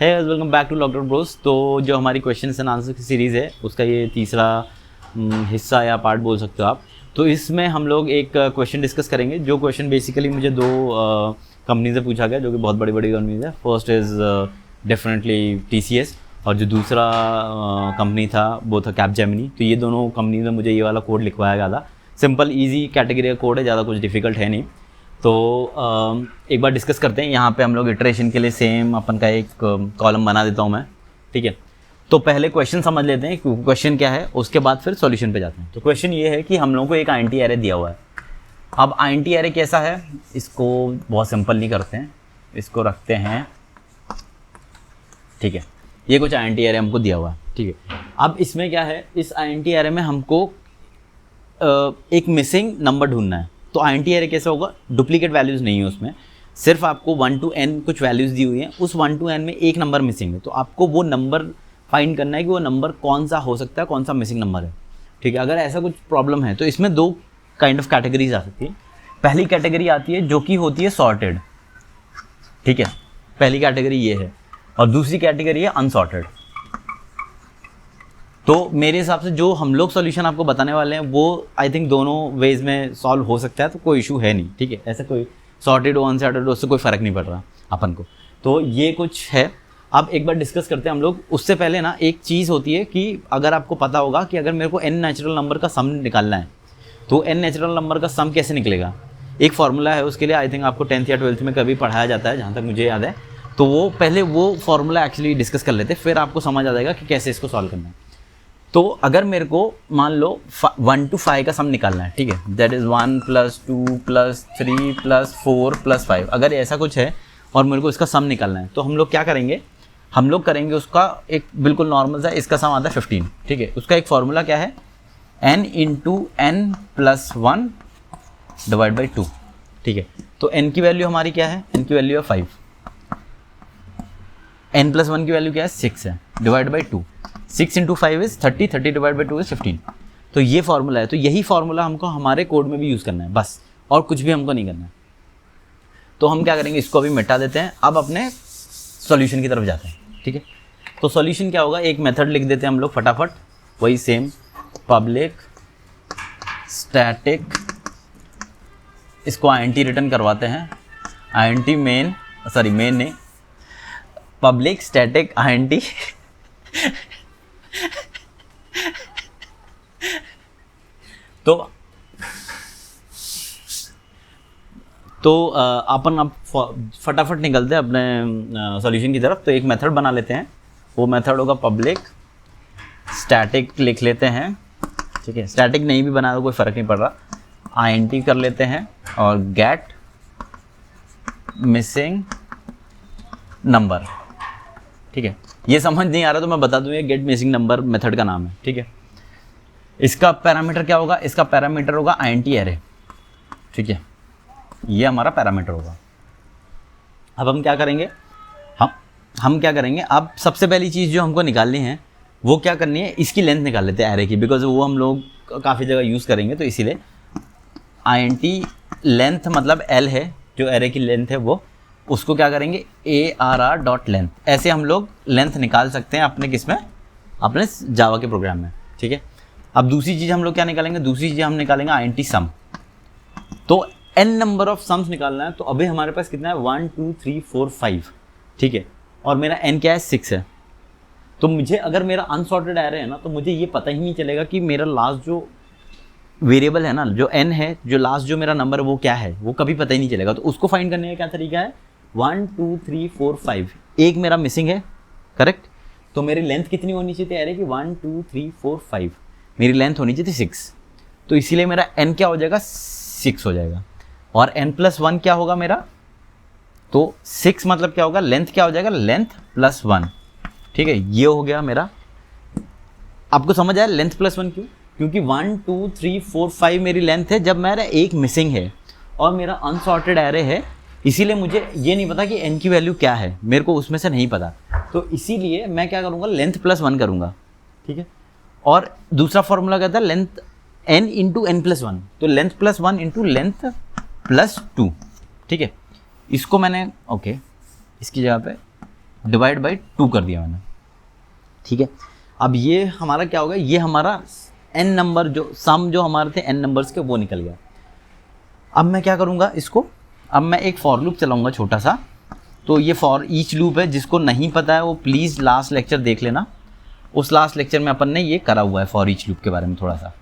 है welcome back to lockdown bros. तो जो हमारी क्वेश्चन एंड आंसर की सीरीज़ है उसका ये तीसरा हिस्सा या पार्ट बोल सकते हो आप। तो इसमें हम लोग एक क्वेश्चन डिस्कस करेंगे। जो क्वेश्चन बेसिकली मुझे दो कंपनी से पूछा गया जो कि बहुत बड़ी बड़ी कंपनीज है। फर्स्ट इज़ डेफिनेटली TCS और जो दूसरा कंपनी था वो था कैपजेमिनी। तो ये दोनों कंपनी में मुझे ये वाला कोड लिखवाया गया था। सिंपल ईजी कैटेगरी का कोड है, ज़्यादा कुछ डिफिकल्ट है नहीं। तो एक बार डिस्कस करते हैं। यहाँ पे हम लोग इटरेशन के लिए सेम अपन का एक कॉलम बना देता हूँ मैं, ठीक है। तो पहले क्वेश्चन समझ लेते हैं कि क्वेश्चन क्या है, उसके बाद फिर सॉल्यूशन पे जाते हैं। तो क्वेश्चन ये है कि हम लोगों को एक आईएनटी एरे दिया हुआ है। अब आईएनटी एरे कैसा है, इसको बहुत सिंपल नहीं करते हैं, इसको रखते हैं, ठीक है। ये कुछ आईएनटी एरे हमको दिया हुआ है, ठीक है। अब इसमें क्या है, इस आईएनटी एरे में हमको एक मिसिंग नंबर ढूंढना है। तो आईएनटी एरे कैसा होगा, डुप्लीकेट वैल्यूज़ नहीं है उसमें, सिर्फ आपको 1 to n कुछ वैल्यूज़ दी हुई हैं। उस 1 to n में एक नंबर मिसिंग है, तो आपको वो नंबर फाइंड करना है कि वो नंबर कौन सा हो सकता है, कौन सा मिसिंग नंबर है, ठीक है। अगर ऐसा कुछ प्रॉब्लम है तो इसमें दो काइंड ऑफ कैटेगरीज आ सकती है। पहली कैटेगरी आती है जो कि होती है सॉर्टेड, ठीक है, पहली कैटेगरी ये है। और दूसरी कैटेगरी है अनसॉर्टेड। तो मेरे हिसाब से जो हम लोग सॉल्यूशन आपको बताने वाले हैं वो आई थिंक दोनों वेज में सॉल्व हो सकता है, तो कोई इशू है नहीं, ठीक है। ऐसा कोई सॉर्टेड हो अनसॉर्टेड हो, उससे कोई फ़र्क नहीं पड़ रहा अपन को। तो ये कुछ है। अब एक बार डिस्कस करते हैं हम लोग। उससे पहले ना एक चीज़ होती है कि अगर आपको पता होगा कि अगर मेरे को n नेचुरल नंबर का सम निकालना है तो n नेचुरल नंबर का सम कैसे निकलेगा, एक फार्मूला है उसके लिए। आई थिंक आपको 10th या 12th में कभी पढ़ाया जाता है, जहाँ तक मुझे याद है। तो वो पहले वो फार्मूला एक्चुअली डिस्कस कर लेते, फिर आपको समझ आ जाएगा कि कैसे इसको सॉल्व करना है। तो अगर मेरे को मान लो 1 to 5 का सम निकालना है, ठीक है, दैट इज़ 1 + 2 + 3 + 4 + 5, अगर ऐसा कुछ है और मेरे को इसका सम निकालना है तो हम लोग क्या करेंगे, हम लोग करेंगे उसका एक बिल्कुल नॉर्मल सा, इसका सम आता है 15, ठीक है। उसका एक फार्मूला क्या है, n × n + 1 / 2, ठीक है। तो n की वैल्यू हमारी क्या है, n की वैल्यू है 5, n + 1 की वैल्यू क्या है 6 है, / 2, 6 × 5 इज़ 30, 30 / 2 इज़ 15। तो ये फार्मूला है। तो यही फार्मूला हमको हमारे कोड में भी यूज़ करना है बस, और कुछ भी हमको नहीं करना है। तो हम क्या करेंगे, इसको अभी मिटा देते हैं। अब अपने सॉल्यूशन की तरफ जाते हैं, ठीक है। तो सॉल्यूशन क्या होगा, एक मेथड लिख देते हैं हम लोग फटाफट, वही सेम पब्लिक स्टैटिक, इसको आईएनटी रिटर्न करवाते हैं, आईएनटी मेन, सॉरी मेन नहीं, पब्लिक स्टैटिक आईएनटी तो अपन अब फटाफट निकलते हैं अपने सॉल्यूशन की तरफ। तो एक मेथड बना लेते हैं, वो मेथड होगा पब्लिक स्टैटिक, लिख लेते हैं, ठीक है। स्टैटिक नहीं भी बना तो कोई फ़र्क नहीं पड़ रहा, आईएनटी कर लेते हैं और गेट मिसिंग नंबर, ठीक है। ये समझ नहीं आ रहा तो मैं बता दूं, ये गेट मिसिंग नंबर मेथड का नाम है, ठीक है। इसका पैरामीटर क्या होगा, इसका पैरामीटर होगा आईएनटी एरे, ठीक है। ये हमारा पैरामीटर होगा। अब हम क्या करेंगे, हम क्या करेंगे, अब सबसे पहली चीज़ जो हमको निकालनी है वो क्या करनी है, इसकी लेंथ निकाल लेते हैं एरे की, बिकॉज वो हम लोग काफ़ी जगह यूज़ करेंगे। तो इसीलिए आईएनटी लेंथ मतलब L है, जो एरे की लेंथ है वो, उसको क्या करेंगे ARR.length, ऐसे हम लोग लेंथ निकाल सकते हैं अपने किस में, अपने जावा के प्रोग्राम में, ठीक है। अब दूसरी चीज़ हम लोग क्या निकालेंगे, दूसरी चीज़ हम निकालेंगे आईएनटी सम। तो n नंबर ऑफ सम्स निकालना है, तो अभी हमारे पास कितना है 1 2 3 4 5, ठीक है। और मेरा n क्या है 6 है। तो मुझे अगर मेरा अनसॉर्टेड एरे है ना, तो मुझे ये पता ही नहीं चलेगा कि मेरा लास्ट जो वेरिएबल है ना, जो n है, जो लास्ट जो मेरा नंबर है वो क्या है, वो कभी पता ही नहीं चलेगा। तो उसको फाइंड करने का क्या तरीका है, 1 2 3 4 5, एक मेरा मिसिंग है, करेक्ट। तो मेरी लेंथ कितनी होनी चाहिए एरे की, 1 2 3 4 5, मेरी लेंथ होनी चाहिए 6। तो इसीलिए मेरा n क्या हो जाएगा 6 हो जाएगा। और n + 1 क्या होगा मेरा, तो 6 मतलब क्या होगा, लेंथ क्या हो जाएगा, लेंथ + 1, ठीक है। ये हो गया मेरा। आपको समझ आया लेंथ + 1 क्यों, क्योंकि 1 2 3 4 5 मेरी लेंथ है, जब मेरा एक मिसिंग है और मेरा अनसॉर्टेड एरे है, इसीलिए मुझे ये नहीं पता कि n की वैल्यू क्या है, मेरे को उसमें से नहीं पता। तो इसीलिए मैं क्या करूँगा, लेंथ + 1 करूँगा, ठीक है। और दूसरा फॉर्मूला कहता है लेंथ n × n + 1, तो लेंथ + 1 × लेंथ + 2, ठीक है। इसको मैंने ओके, इसकी जगह पे डिवाइड बाई 2 कर दिया मैंने, ठीक है। अब ये हमारा क्या होगा, ये हमारा n नंबर जो सम जो हमारे थे n नंबर्स के वो निकल गया। अब मैं क्या करूँगा इसको, अब मैं एक फॉर लूप चलाऊँगा छोटा सा। तो ये फॉर ईच लूप है, जिसको नहीं पता है वो प्लीज़ लास्ट लेक्चर देख लेना। उस लास्ट लेक्चर में अपन ने ये करा हुआ है फॉर ईच लूप के बारे में थोड़ा सा,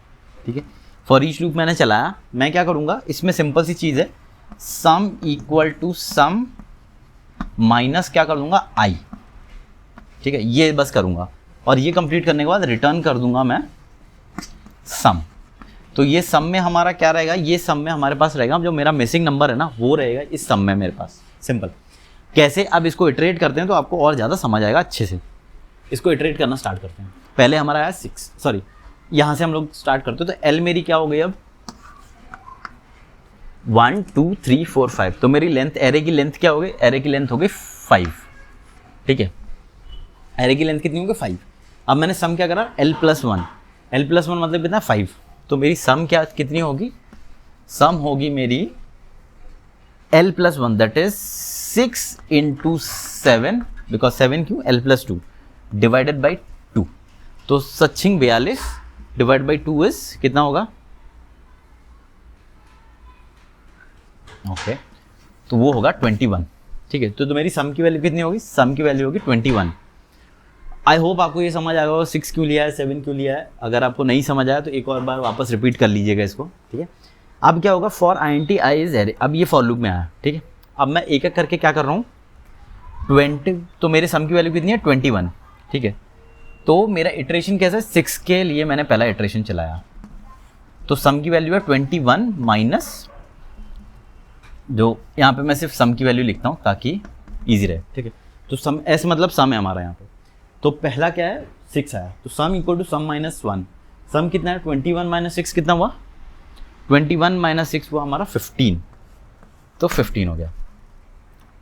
ठीक है। फॉर ईच लूप मैंने चलाया, मैं क्या करूँगा इसमें सिंपल सी चीज़ है, sum equal to sum minus क्या कर दूँगा i, ठीक है, ये बस करूँगा। और ये कंप्लीट करने के बाद रिटर्न कर दूँगा मैं सम। तो ये सम में हमारा क्या रहेगा, ये सम में हमारे पास रहेगा जो मेरा मिसिंग नंबर है ना वो रहेगा इस सम में मेरे पास। सिंपल कैसे, अब इसको इटरेट करते हैं तो आपको और ज़्यादा समझ आएगा अच्छे से। इसको इटरेट करना स्टार्ट करते हैं। पहले हमारा आया 6, सॉरी यहाँ से हम लोग स्टार्ट करते हैं। तो एल मेरी क्या हो गई अब 1 2 3 4 5। तो मेरी लेंथ, एरे की लेंथ क्या हो गई, एरे की लेंथ हो गई 5, ठीक है। एरे की लेंथ कितनी हो गई 5। अब मैंने सम क्या करा l+1, l+1 मतलब कितना 5। तो मेरी सम क्या कितनी होगी, सम होगी मेरी l+1 दैट इज 6 × 7, बिकॉज 7 क्यों, l+2 डिवाइडेड बाई 2। तो 42 डिवाइड बाई 2 इज कितना होगा, ओके तो वो होगा 21, ठीक है। तो मेरी सम की वैल्यू कितनी होगी, सम की वैल्यू होगी 21। आई होप आपको ये समझ आएगा 6 क्यों लिया है, 7 क्यों लिया है। अगर आपको नहीं समझ आया तो एक और बार वापस रिपीट कर लीजिएगा इसको, ठीक है। अब क्या होगा, for int i is array, अब ये फॉर लूप में आया, ठीक है। अब मैं एक एक करके क्या कर रहा हूँ 20, तो मेरे सम की वैल्यू कितनी है 21, ठीक है। तो मेरा इटरेशन कैसा है, 6 के लिए मैंने पहला इटरेशन चलाया, तो सम की वैल्यू है 21 माइनस, जो यहाँ पे मैं सिर्फ सम की वैल्यू लिखता हूँ ताकि ईजी रहे, ठीक है। तो सम ऐसे मतलब सम है हमारा यहाँ पे। तो पहला क्या है 6 आया, तो सम इक्वल टू सम -1। सम कितना है 21 - 6 कितना हुआ, 21 - 6 हुआ हमारा 15, तो 15 हो गया।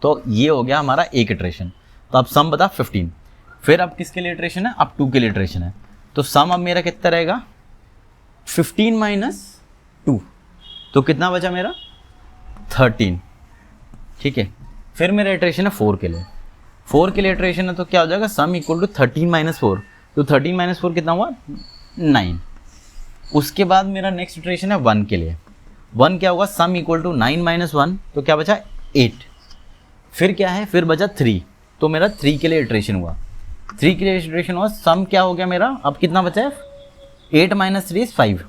तो ये हो गया हमारा एक इटरेशन। तो अब सम बता 15। फिर अब किसके लिए इटरेशन है, अब 2 के लिए इटरेशन है। तो सम अब मेरा कितना रहेगा 15 - 2, तो कितना बचा मेरा 13, ठीक है। फिर मेरा इटरेशन है 4 के लिए, 4 के लिए इटरेशन है तो क्या हो जाएगा, सम इक्वल टू 13 - 4। तो 13 - 4 कितना हुआ 9। उसके बाद मेरा नेक्स्ट इटरेशन है 1 के लिए, 1 क्या होगा, सम इक्वल टू 9 - 1, तो क्या बचा 8। फिर क्या है, फिर बचा 3, तो मेरा 3 के लिए इटरेशन हुआ, 3 के लिए इटरेशन हुआ, सम क्या हो गया मेरा, अब कितना बचा है 8 - 3 = 5।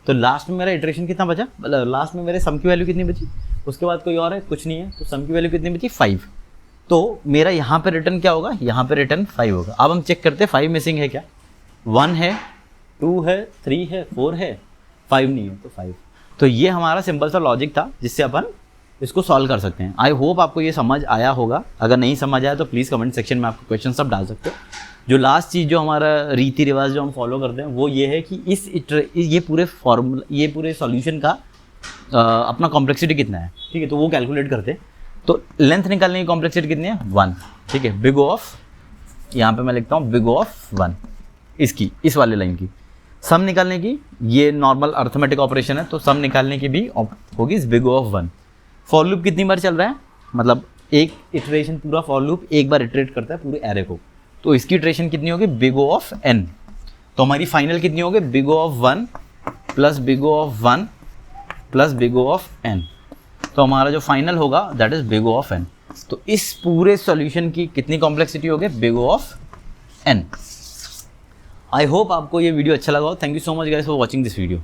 तो लास्ट में मेरा इटरेशन कितना बचा, लास्ट में मेरे सम की वैल्यू कितनी बची, उसके बाद कोई और है कुछ नहीं है, तो सम की वैल्यू कितनी बची 5। तो मेरा यहाँ पे रिटर्न क्या होगा, यहाँ पे रिटर्न 5 होगा। अब हम चेक करते हैं 5 मिसिंग है क्या, 1 है, 2 है, 3 है, 4 है, 5 नहीं है, तो 5। तो ये हमारा सिंपल सा लॉजिक था जिससे अपन इसको सॉल्व कर सकते हैं। आई होप आपको ये समझ आया होगा। अगर नहीं समझ आया तो प्लीज़ कमेंट सेक्शन में आपको क्वेश्चन सब डाल सकते हो। जो लास्ट चीज़ जो हमारा रीति रिवाज जो हम फॉलो करते हैं वो ये है कि ये पूरे फॉर्मूला, ये पूरे सॉल्यूशन का अपना कॉम्प्लेक्सिटी कितना है, ठीक है, तो वो कैलकुलेट करते हैं। तो लेंथ निकालने की कॉम्प्लेक्सिटी कितनी है 1, ठीक है। बिग ऑफ, यहाँ पे मैं लिखता हूँ बिग ऑफ 1, इसकी इस वाले लाइन की। सम निकालने की, ये नॉर्मल अर्थमेटिक ऑपरेशन है, तो सम निकालने की भी होगी इस बिग ऑफ 1। फॉर लूप कितनी बार चल रहा है, मतलब एक इटरेशन, पूरा फॉर लूप एक बार इटरेट करता है पूरे एरे को, तो इसकी इटरेशन कितनी होगी बिग ऑफ n। तो हमारी फाइनल कितनी होगी big of 1 plus big of 1 plus big of n। तो हमारा जो फाइनल होगा that is big of n। तो इस पूरे सॉल्यूशन की कितनी कॉम्प्लेक्सिटी होगी big of n। I hope आपको ये वीडियो अच्छा लगा हो। Thank you so much guys for watching this video.